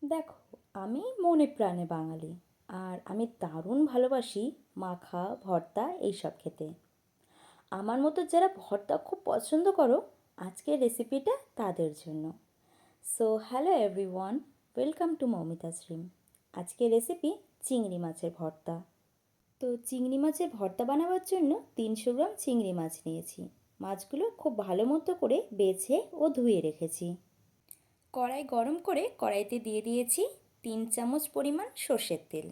দেখো, আমি মনে প্রাণে বাঙালি। আর আমি দারুণ ভালোবাসি মাখা ভর্তা এইসব খেতে। আমার মতো যারা ভর্তা খুব পছন্দ করো, আজকের রেসিপিটা তাদের জন্য। So hello everyone, welcome to Moumita Shreem. আজকের রেসিপি চিংড়ি মাছের ভর্তা। তো চিংড়ি মাছের ভর্তা বানাবার জন্য 300 গ্রাম চিংড়ি মাছ নিয়েছি। মাছগুলো খুব ভালো মতো করে বেছে ও ধুয়ে রেখেছি। কড়াই গরম করে কড়াইতে দিয়ে দিয়েছি 3 চামচ পরিমাণ সর্ষের তেল।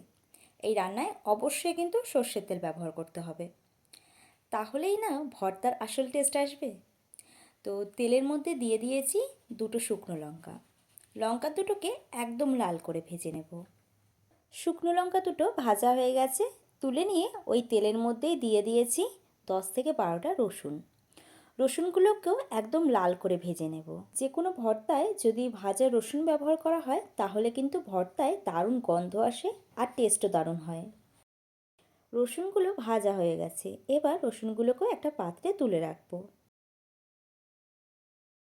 এই রান্নায় অবশ্যই কিন্তু সর্ষের তেল ব্যবহার করতে হবে, তাহলেই না ভর্তার আসল টেস্ট আসবে। তো তেলের মধ্যে দিয়ে দিয়েছি দুটো শুকনো লঙ্কা। লঙ্কা দুটোকে একদম লাল করে ভেজে নেব। শুকনো লঙ্কা দুটো ভাজা হয়ে গেছে, তুলে নিয়ে ওই তেলের মধ্যেই দিয়ে দিয়েছি 10 থেকে 12টা রসুন। রসুনগুলোকেও একদম লাল করে ভেজে নেব। যে কোনো ভর্তায় যদি ভাজা রসুন ব্যবহার করা হয় তাহলে কিন্তু ভর্তায় দারুণ গন্ধ আসে আর টেস্টও দারুণ হয়। রসুনগুলো ভাজা হয়ে গেছে, এবার রসুনগুলোকেও একটা পাত্রে তুলে রাখবো।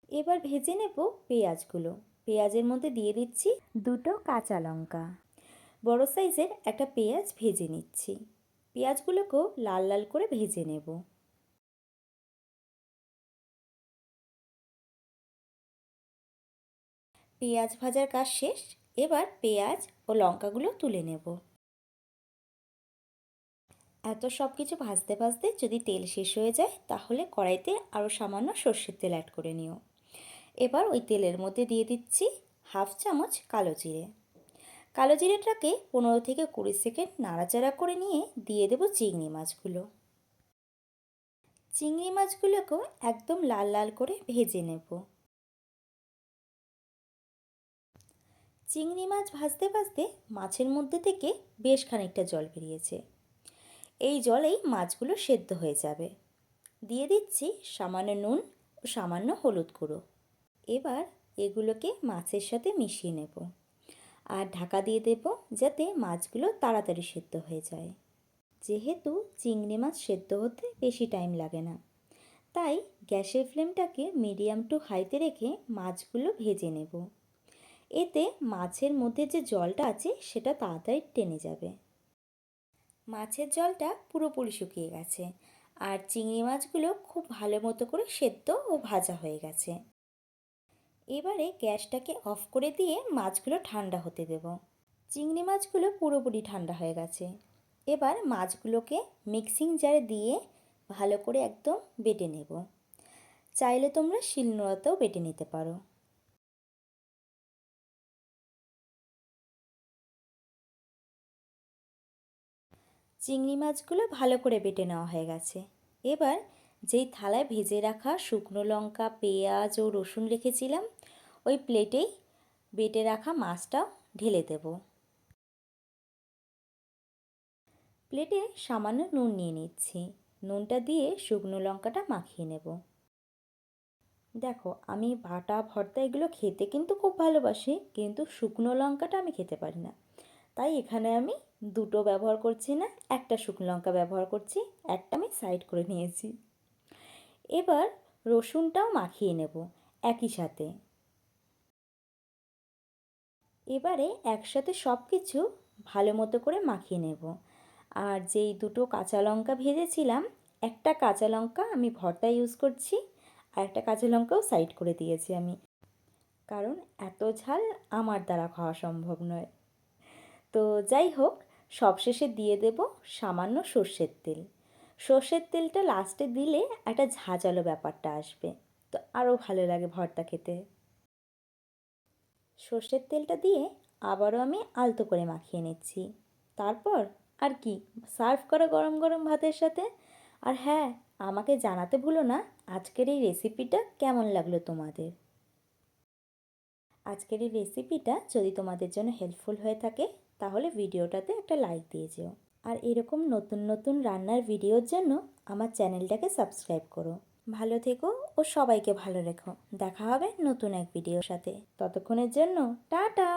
এবার ভেজে নেব পেঁয়াজগুলো। পেঁয়াজের মধ্যে দিয়ে দিচ্ছি দুটো কাঁচা লঙ্কা। বড় সাইজের একটা পেঁয়াজ ভেজে নিচ্ছি। পেঁয়াজগুলোকেও লাল লাল করে ভেজে নেব। পেঁয়াজ ভাজার কাজ শেষ। এবার পেঁয়াজ ও লঙ্কাগুলো তুলে নেব। এত সব কিছু ভাজতে ভাজতে যদি তেল শেষ হয়ে যায় তাহলে কড়াইতে আরও সামান্য সর্ষের তেল অ্যাড করে নিও। এবার ওই তেলের মধ্যে দিয়ে দিচ্ছি 1/2 চামচ কালো জিরে। কালো জিরেটাকে 15 থেকে 20 সেকেন্ড নাড়াচাড়া করে নিয়ে দিয়ে দেবো চিংড়ি মাছগুলো। চিংড়ি মাছগুলোকেও একদম লাল লাল করে ভেজে নেব। চিংড়ি মাছ ভাজতে ভাজতে মাছের মধ্যে থেকে বেশ খানিকটা জল বেরিয়েছে। এই জলেই মাছগুলো সেদ্ধ হয়ে যাবে। দিয়ে দিচ্ছি সামান্য নুন ও সামান্য হলুদ গুঁড়ো। এবার এগুলোকে মাছের সাথে মিশিয়ে নেব আর ঢাকা দিয়ে দেব যাতে মাছগুলো তাড়াতাড়ি সেদ্ধ হয়ে যায়। যেহেতু চিংড়ি মাছ সেদ্ধ হতে বেশি টাইম লাগে না, তাই গ্যাসের ফ্লেমটাকে মিডিয়াম টু হাইতে রেখে মাছগুলো ভেজে নেব। এতে মাছের মধ্যে যে জলটা আছে সেটা তাড়াতাড়ি টেনে যাবে। মাছের জলটা পুরোপুরি শুকিয়ে গেছে আর চিংড়ি মাছগুলো খুব ভালো মতো করে সেদ্ধ ও ভাজা হয়ে গেছে। এবারে গ্যাসটাকে অফ করে দিয়ে মাছগুলো ঠান্ডা হতে দেব। চিংড়ি মাছগুলো পুরোপুরি ঠান্ডা হয়ে গেছে। এবার মাছগুলোকে মিক্সিং জারে দিয়ে ভালো করে একদম বেটে নেব। চাইলে তোমরা শিলনোড়াতেও বেটে নিতে পারো। চিংড়ি মাছগুলো ভালো করে বেটে নেওয়া হয়ে গেছে। এবার যেই থালায় ভেজে রাখা শুকনো লঙ্কা পেঁয়াজ ও রসুন রেখেছিলাম ওই প্লেটেই বেটে রাখা মাছটাও ঢেলে দেব। প্লেটে সামান্য নুন নিয়ে নিচ্ছি। নুনটা দিয়ে শুকনো লঙ্কাটা মাখিয়ে নেব। দেখো, আমি বাটা ভর্তা এগুলো খেতে কিন্তু খুব ভালোবাসি, কিন্তু শুকনো লঙ্কাটা আমি খেতে পারি না। তাই এখানে আমি দুটো ব্যবহার করছি না, একটা শুকনো লঙ্কা ব্যবহার করছি। একটা আমি সাইড করে নিয়েছি। এবার রসুনটাও মাখিয়ে নেব একই সাথে। এবারে একসাথে সব কিছু ভালো মতো করে মাখিয়ে নেব। আর যেই দুটো কাঁচা লঙ্কা ভেজেছিলাম, একটা কাঁচা লঙ্কা আমি ভর্তায় ইউজ করছি আর একটা কাঁচা লঙ্কাও সাইড করে দিয়েছি আমি, কারণ এত ঝাল আমার দ্বারা খাওয়া সম্ভব নয়। তো যাই হোক, সবশেষে দিয়ে দেব সামান্য সর্ষের তেল। সর্ষের তেলটা লাস্টে দিলে একটা ঝাঁঝালো ব্যাপারটা আসবে, তো আরও ভালো লাগে ভর্তা খেতে। সর্ষের তেলটা দিয়ে আবারও আমি আলতো করে মাখিয়ে নিচ্ছি। তারপর আর কি, সার্ভ করো গরম গরম ভাতের সাথে। আর হ্যাঁ, আমাকে জানাতে ভুলো না আজকের এই রেসিপিটা কেমন লাগলো তোমাদের। আজকের এই রেসিপিটা যদি তোমাদের জন্য হেল্পফুল হয়ে থাকে তাহলে ভিডিওটাতে একটা লাইক দিয়ে যেও। আর এরকম নতুন নতুন রান্নার ভিডিওর জন্য আমার চ্যানেলটাকে সাবস্ক্রাইব করো। ভালো থেকো ও সবাইকে ভালো রেখো। দেখা হবে নতুন এক ভিডিওর সাথে। ততক্ষণের জন্য টাটা।